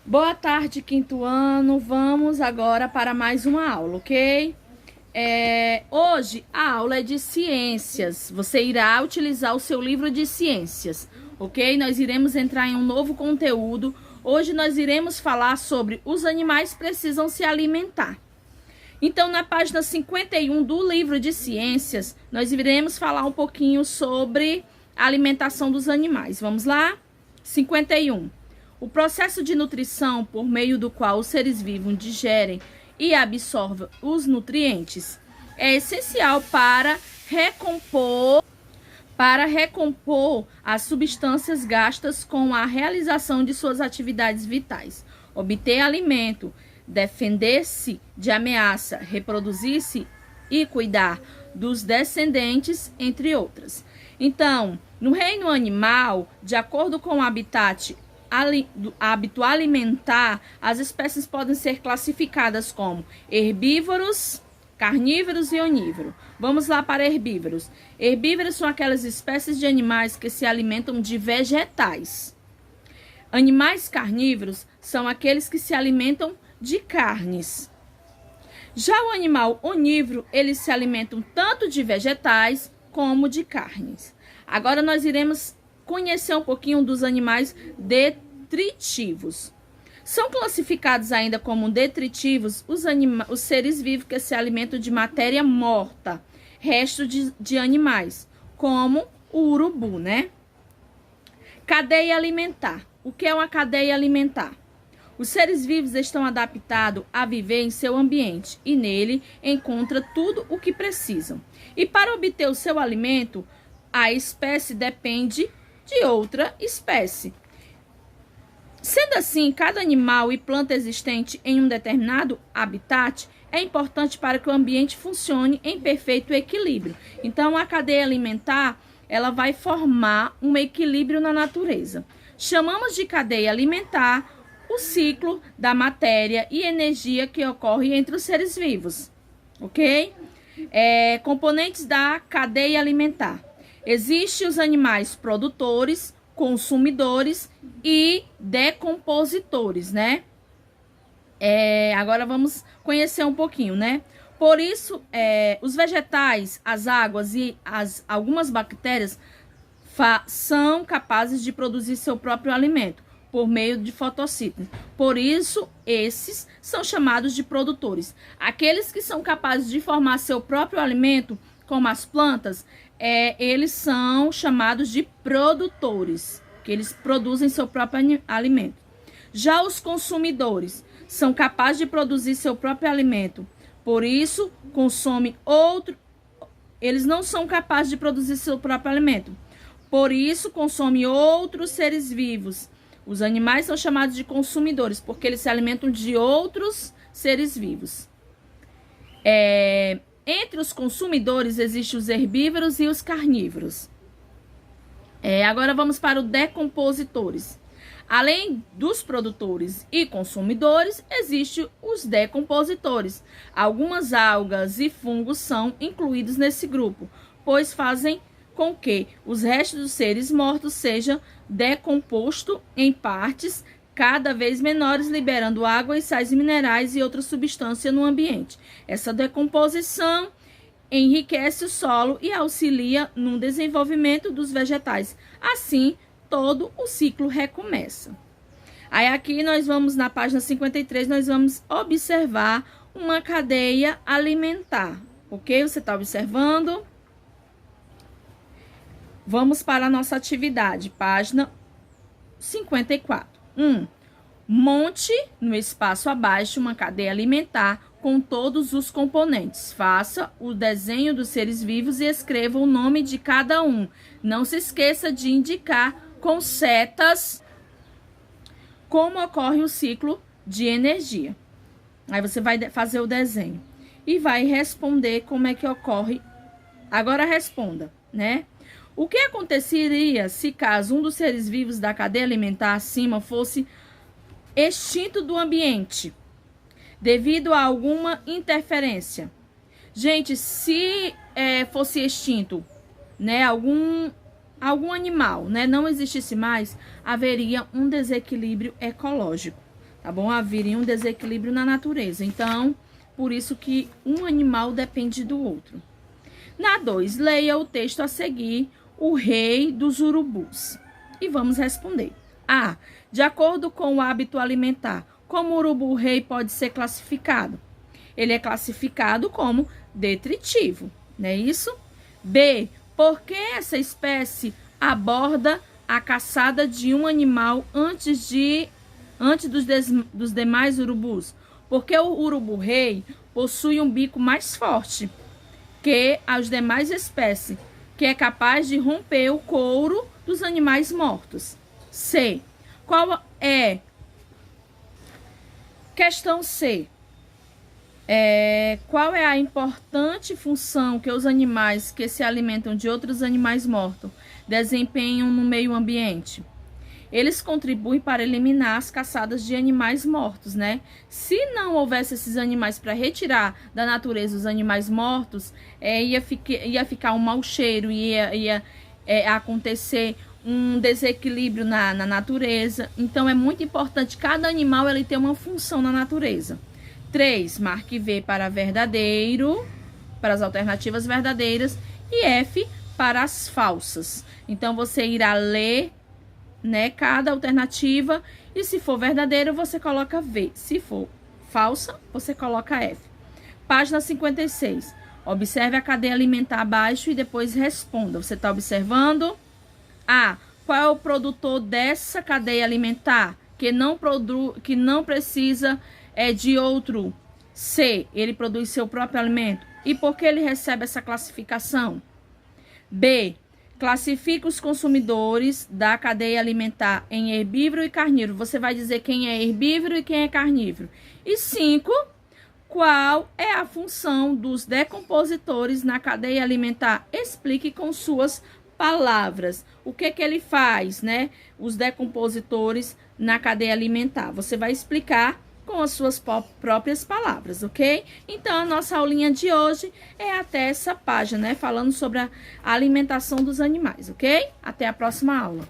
Boa tarde, quinto ano. Vamos agora para mais uma aula, ok? Hoje a aula é de ciências. Você irá utilizar o seu livro de ciências, ok? Nós iremos entrar em um novo conteúdo. Hoje nós iremos falar sobre os animais precisam se alimentar. Então, na página 51 do livro de ciências, nós iremos falar um pouquinho sobre a alimentação dos animais. Vamos lá? 51. O processo de nutrição por meio do qual os seres vivos digerem e absorvem os nutrientes é essencial para recompor as substâncias gastas com a realização de suas atividades vitais, obter alimento, defender-se de ameaça, reproduzir-se e cuidar dos descendentes, entre outras. Então, no reino animal, de acordo com o hábito alimentar, as espécies podem ser classificadas como herbívoros, carnívoros e onívoros. Vamos lá para herbívoros. Herbívoros são aquelas espécies de animais que se alimentam de vegetais. Animais carnívoros são aqueles que se alimentam de carnes. Já o animal onívoro, eles se alimentam tanto de vegetais como de carnes. Agora nós iremos conhecer um pouquinho dos animais detritivos. São classificados ainda como detritivos os seres vivos que se alimentam de matéria morta, restos de animais, como o urubu, né? Cadeia alimentar. O que é uma cadeia alimentar? Os seres vivos estão adaptados a viver em seu ambiente e nele encontra tudo o que precisam. E para obter o seu alimento, a espécie depende de outra espécie. Sendo assim, cada animal e planta existente em um determinado habitat é importante para que o ambiente funcione em perfeito equilíbrio. Então, a cadeia alimentar, ela vai formar um equilíbrio na natureza. Chamamos de cadeia alimentar o ciclo da matéria e energia que ocorre entre os seres vivos, ok? Componentes da cadeia alimentar. Existem os animais produtores, consumidores e decompositores, né? Agora vamos conhecer um pouquinho, né? Por isso, os vegetais, as águas e algumas bactérias são capazes de produzir seu próprio alimento por meio de fotossíntese. Por isso, esses são chamados de produtores. Aqueles que são capazes de formar seu próprio alimento, como as plantas, eles são chamados de produtores, que eles produzem seu próprio alimento. Já os consumidores são capazes de produzir seu próprio alimento, por isso consomem outro. Eles não são capazes de produzir seu próprio alimento, por isso consomem outros seres vivos. Os animais são chamados de consumidores, porque eles se alimentam de outros seres vivos. Entre os consumidores existem os herbívoros e os carnívoros. Agora vamos para os decompositores. Além dos produtores e consumidores, existem os decompositores. Algumas algas e fungos são incluídos nesse grupo, pois fazem com que os restos dos seres mortos sejam decompostos em partes cada vez menores, liberando água e sais minerais e outras substâncias no ambiente. Essa decomposição enriquece o solo e auxilia no desenvolvimento dos vegetais. Assim, todo o ciclo recomeça. Aí aqui nós vamos, na página 53, nós vamos observar uma cadeia alimentar. Ok? Você está observando? Vamos para a nossa atividade, página 54. Monte no espaço abaixo uma cadeia alimentar com todos os componentes. Faça o desenho dos seres vivos e escreva o nome de cada um. Não se esqueça de indicar com setas como ocorre o ciclo de energia. Aí você vai fazer o desenho e vai responder como é que ocorre. Agora responda, né? O que aconteceria se caso um dos seres vivos da cadeia alimentar acima fosse extinto do ambiente devido a alguma interferência? Gente, se fosse extinto, né, algum animal, né, não existisse mais, haveria um desequilíbrio ecológico, tá bom? Haveria um desequilíbrio na natureza. Então, por isso que um animal depende do outro. Na 2, leia o texto a seguir, o rei dos urubus. E vamos responder. A. De acordo com o hábito alimentar, como o urubu-rei pode ser classificado? Ele é classificado como detritivo, não é isso? B. Por que essa espécie aborda a caçada de um animal antes dos demais urubus? Porque o urubu-rei possui um bico mais forte que as demais espécies, que é capaz de romper o couro dos animais mortos. C. Questão C. Qual é a importante função que os animais que se alimentam de outros animais mortos desempenham no meio ambiente? Eles contribuem para eliminar as caçadas de animais mortos, né? Se não houvesse esses animais para retirar da natureza os animais mortos, ia ficar um mau cheiro, ia acontecer um desequilíbrio na natureza. Então, é muito importante, cada animal ele ter uma função na natureza. 3, marque V para verdadeiro, para as alternativas verdadeiras, e F para as falsas. Então, você irá ler, né, cada alternativa, e se for verdadeiro, você coloca V. Se for falsa, você coloca F. Página 56. Observe a cadeia alimentar abaixo e depois responda. Você está observando? A. Qual é o produtor dessa cadeia alimentar que não precisa de outro? C. Ele produz seu próprio alimento. E por que ele recebe essa classificação? B. Classifica os consumidores da cadeia alimentar em herbívoro e carnívoro. Você vai dizer quem é herbívoro e quem é carnívoro. E 5. Qual é a função dos decompositores na cadeia alimentar? Explique com suas palavras. O que ele faz, né? Os decompositores na cadeia alimentar. Você vai explicar com as suas próprias palavras, ok? Então, a nossa aulinha de hoje é até essa página, né? Falando sobre a alimentação dos animais, ok? Até a próxima aula.